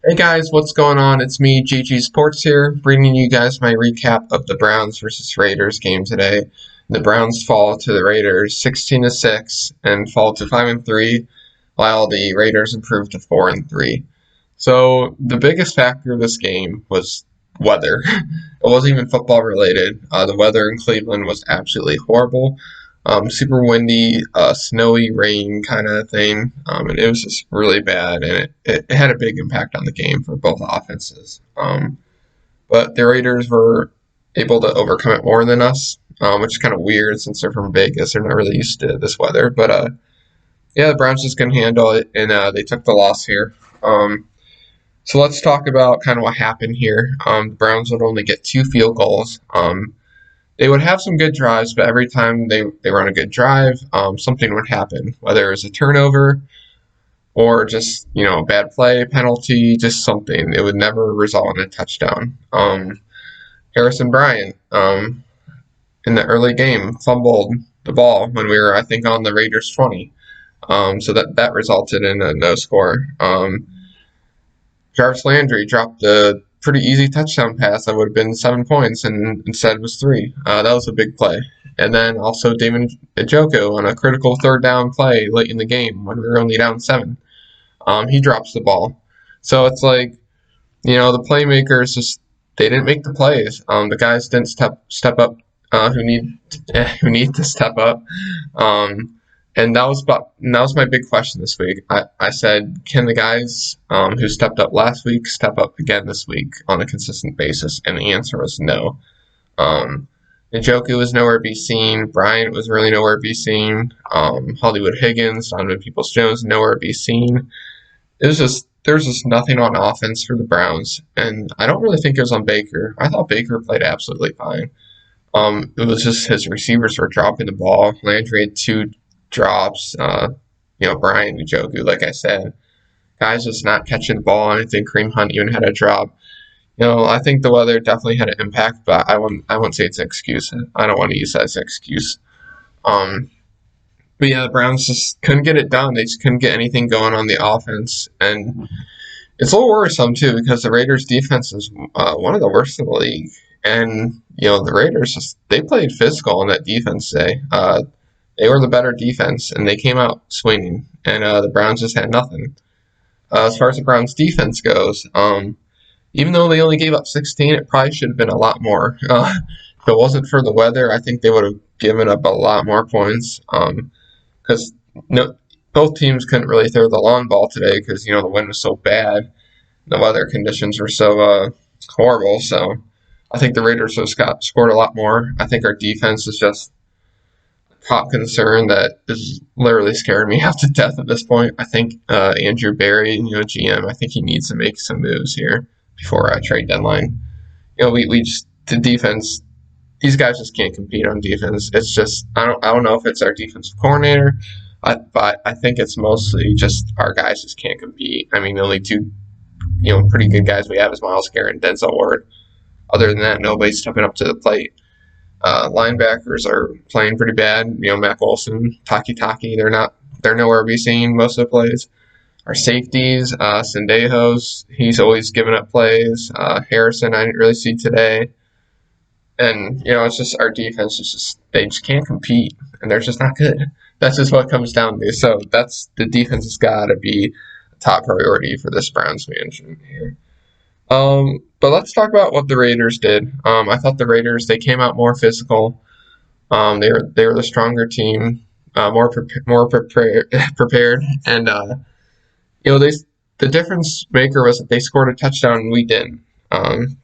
Hey guys, what's going on? It's me, GG Sports here, bringing you guys my recap of the Browns versus Raiders game today. The Browns fall to the Raiders 16-6 and fall to 5-3, while the Raiders improve to 4-3. So the biggest factor of this game was weather. It wasn't even football related. The weather in Cleveland was absolutely horrible. Super windy, snowy rain kind of thing, and it was just really bad, and it had a big impact on the game for both offenses. But the Raiders were able to overcome it more than us, which is kind of weird since they're from Vegas. They're not really used to this weather, but yeah, the Browns just couldn't handle it, and they took the loss here. So let's talk about kind of what happened here. The Browns would only get 2 field goals. They would have some good drives, but every time they run a good drive, something would happen, whether it was a turnover or just a bad play, penalty, just something. It would never result in a touchdown. Harrison Bryant in the early game fumbled the ball when we were, I think, on the Raiders 20. So that resulted in a no score. Jarvis Landry dropped a pretty easy touchdown pass that would have been 7 points, and instead was three. That was a big play. And then also David Njoku on a critical third down play late in the game when we were only down 7. He drops the ball. So it's like, the playmakers just they didn't make the plays. The guys didn't step up who need to step up. And that was my big question this week. I said, can the guys who stepped up last week step up again this week on a consistent basis? And the answer was no. Njoku was nowhere to be seen. Bryant was really nowhere to be seen. Hollywood Higgins, Donovan Peoples-Jones, nowhere to be seen. There was just nothing on offense for the Browns, and I don't really think it was on Baker. I thought Baker played absolutely fine. It was just his receivers were dropping the ball. Landry had 2 drops. Brian Njoku, like I said, guys just not catching the ball. And I think Kareem Hunt even had a drop. I think the weather definitely had an impact, but I wouldn't say it's an excuse. I don't want to use that as an excuse. But yeah, the Browns just couldn't get it done. They just couldn't get anything going on the offense, and it's a little worrisome too because the Raiders' defense is one of the worst in the league. And the Raiders they played physical in that defense today. They were the better defense, and they came out swinging, and the Browns just had nothing. As far as the Browns' defense goes, even though they only gave up 16, it probably should have been a lot more. If it wasn't for the weather, I think they would have given up a lot more points. Because both teams couldn't really throw the long ball today because the wind was so bad, the weather conditions were so horrible. So I think the Raiders just scored a lot more. I think our defense is just top concern that is literally scaring me half to death at this point. I think Andrew Berry, GM, I think he needs to make some moves here before trade deadline. We just the defense. These guys just can't compete on defense. It's just I don't know if it's our defensive coordinator, but I think it's mostly just our guys just can't compete. I mean, the only 2 pretty good guys we have is Myles Garrett and Denzel Ward. Other than that, nobody's stepping up to the plate. Linebackers are playing pretty bad. Mac Wilson, Taki, they're nowhere to be seen most of the plays. Our safeties, Sendejos, he's always giving up plays. Harrison, I didn't really see today. And, it's just our defense they just can't compete, and they're just not good. That's just what it comes down to. So the defense has got to be a top priority for this Browns management here. But let's talk about what the Raiders did. I thought the Raiders, they came out more physical. They were the stronger team, more prepared, and the difference maker was that they scored a touchdown and we didn't.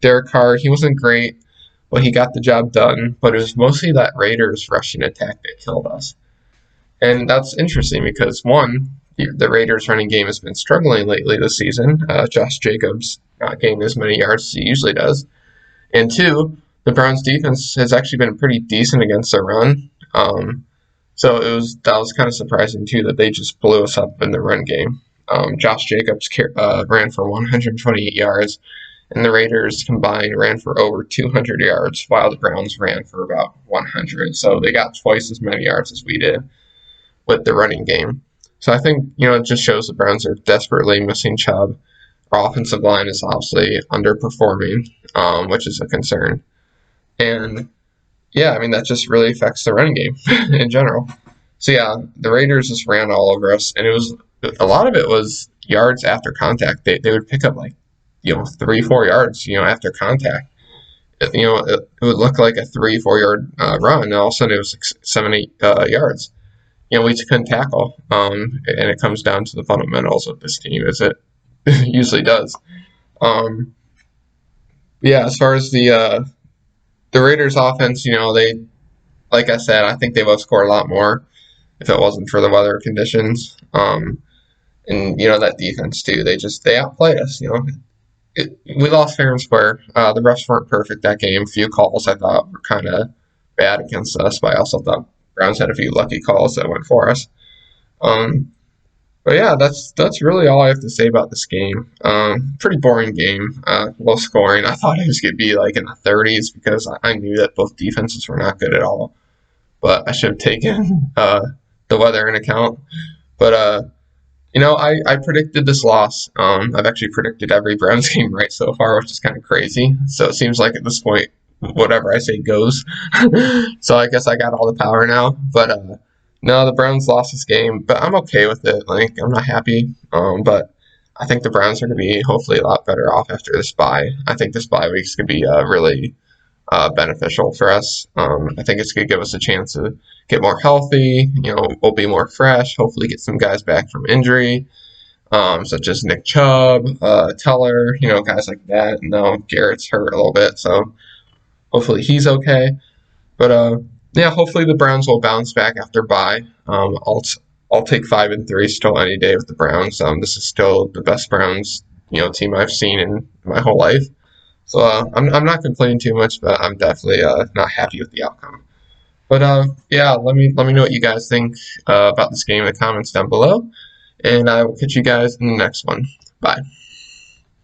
Derek Carr, he wasn't great, but he got the job done. But it was mostly that Raiders rushing attack that killed us, and that's interesting because one, the Raiders running game has been struggling lately this season. Josh Jacobs not getting as many yards as he usually does. And 2, the Browns defense has actually been pretty decent against the run. So that was kind of surprising too that they just blew us up in the run game. Josh Jacobs ran for 128 yards, and the Raiders combined ran for over 200 yards, while the Browns ran for about 100. So they got twice as many yards as we did with the running game. So I think, it just shows the Browns are desperately missing Chubb. Our offensive line is obviously underperforming, which is a concern. And yeah, I mean, that just really affects the running game in general. So yeah, the Raiders just ran all over us, and it was a lot of it was yards after contact. They would pick up like 3-4 yards after contact. It would look like a 3-4 yard run, and all of a sudden it was like 7-8 yards. We just couldn't tackle. And it comes down to the fundamentals of this team, as it usually does. Um, yeah, as far as the Raiders offense, they, like I said, I think they would have scored a lot more if it wasn't for the weather conditions. And that defense too. They outplayed us. We lost fair and square. The refs weren't perfect that game. A few calls I thought were kind of bad against us, but I also thought Browns had a few lucky calls that went for us. Um, but yeah, that's really all I have to say about this game. Pretty boring game. Low scoring. I thought it was gonna be like in the 30s because I knew that both defenses were not good at all. But I should have taken the weather in account. But I predicted this loss. I've actually predicted every Browns game right so far, which is kind of crazy. So it seems like at this point, whatever I say goes. So I guess I got all the power now. But no, the Browns lost this game, but I'm okay with it. Like, I'm not happy. But I think the Browns are going to be hopefully a lot better off after this bye. I think this bye week's going to be really beneficial for us. I think it's going to give us a chance to get more healthy. We'll be more fresh. Hopefully, get some guys back from injury, such as Nick Chubb, Teller, guys like that. No, Garrett's hurt a little bit, so hopefully he's okay. But yeah, hopefully the Browns will bounce back after bye. I'll take 5-3 still any day with the Browns. This is still the best Browns team I've seen in my whole life. So I'm not complaining too much, but I'm definitely not happy with the outcome. But yeah, let me know what you guys think about this game in the comments down below, and I will catch you guys in the next one. Bye.